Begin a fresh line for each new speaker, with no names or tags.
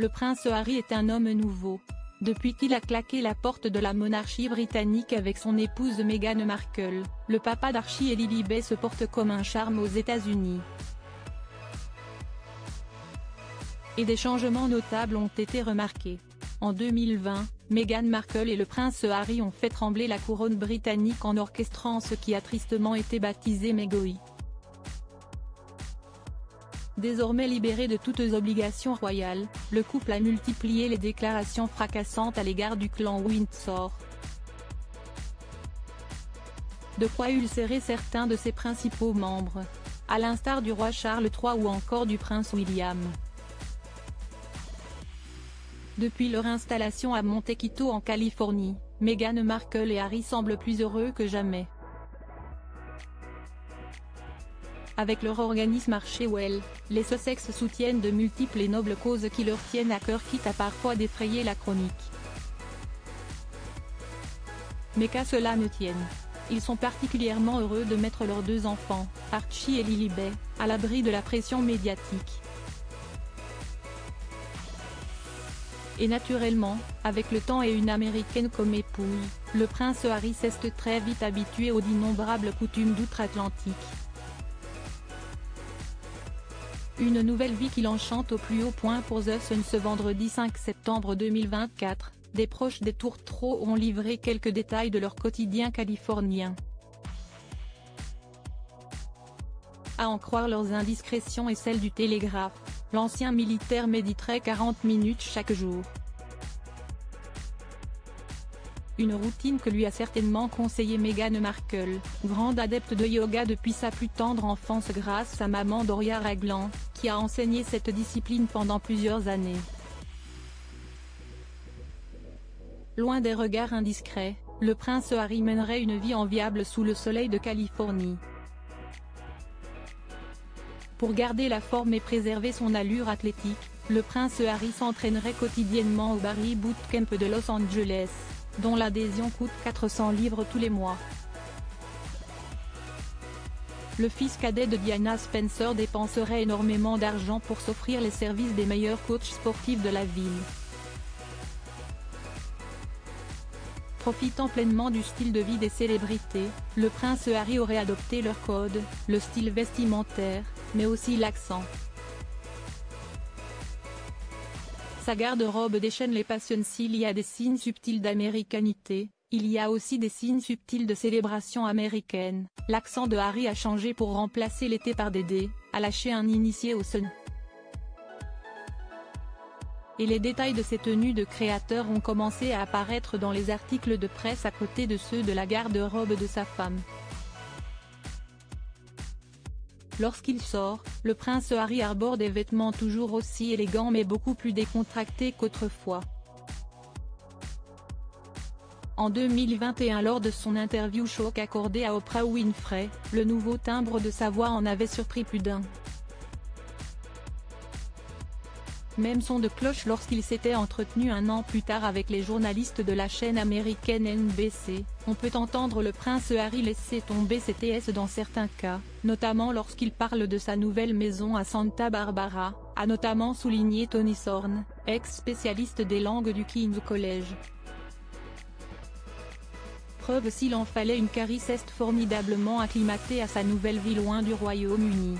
Le prince Harry est un homme nouveau. Depuis qu'il a claqué la porte de la monarchie britannique avec son épouse Meghan Markle, le papa d'Archie et Lilibet se porte comme un charme aux États-Unis. Et des changements notables ont été remarqués. En 2020, Meghan Markle et le prince Harry ont fait trembler la couronne britannique en orchestrant ce qui a tristement été baptisé Megoi. Désormais libéré de toutes obligations royales, le couple a multiplié les déclarations fracassantes à l'égard du clan Windsor. De quoi ulcérer certains de ses principaux membres. À l'instar du roi Charles III ou encore du prince William. Depuis leur installation à Montecito en Californie, Meghan Markle et Harry semblent plus heureux que jamais. Avec leur organisme Archewell, les Sussex soutiennent de multiples et nobles causes qui leur tiennent à cœur quitte à parfois défrayer la chronique. Mais qu'à cela ne tienne. Ils sont particulièrement heureux de mettre leurs deux enfants, Archie et Lilibet, à l'abri de la pression médiatique. Et naturellement, avec le temps et une américaine comme épouse, le prince Harry s'est très vite habitué aux d'innombrables coutumes d'outre-Atlantique. Une nouvelle vie qui l'enchante au plus haut point pour The Sun ce vendredi 5 septembre 2024, des proches des tourtereaux ont livré quelques détails de leur quotidien californien. À en croire leurs indiscrétions et celles du Télégraphe, l'ancien militaire méditerait 40 minutes chaque jour. Une routine que lui a certainement conseillée Meghan Markle, grande adepte de yoga depuis sa plus tendre enfance grâce à maman Doria Ragland, qui a enseigné cette discipline pendant plusieurs années. Loin des regards indiscrets, le prince Harry mènerait une vie enviable sous le soleil de Californie. Pour garder la forme et préserver son allure athlétique, le prince Harry s'entraînerait quotidiennement au Barry Bootcamp de Los Angeles, dont l'adhésion coûte 400 livres tous les mois. Le fils cadet de Diana Spencer dépenserait énormément d'argent pour s'offrir les services des meilleurs coachs sportifs de la ville. Profitant pleinement du style de vie des célébrités, le prince Harry aurait adopté leur code, le style vestimentaire, mais aussi l'accent. Sa garde-robe déchaîne les passions. S'il y a des signes subtils d'américanité, il y a aussi des signes subtils de célébration américaine. L'accent de Harry a changé pour remplacer l'été par Dédé, a lâché un initié au Sun. Et les détails de ces tenues de créateur ont commencé à apparaître dans les articles de presse à côté de ceux de la garde-robe de sa femme. Lorsqu'il sort, le prince Harry arbore des vêtements toujours aussi élégants mais beaucoup plus décontractés qu'autrefois. En 2021 lors de son interview choc accordée à Oprah Winfrey, le nouveau timbre de sa voix en avait surpris plus d'un. Même son de cloche lorsqu'il s'était entretenu un an plus tard avec les journalistes de la chaîne américaine NBC, on peut entendre le prince Harry laisser tomber ses TS dans certains cas, notamment lorsqu'il parle de sa nouvelle maison à Santa Barbara, a notamment souligné Tony Sorn, ex-spécialiste des langues du King's College. Preuve s'il en fallait une qu'Harry s'est formidablement acclimaté à sa nouvelle vie loin du Royaume-Uni.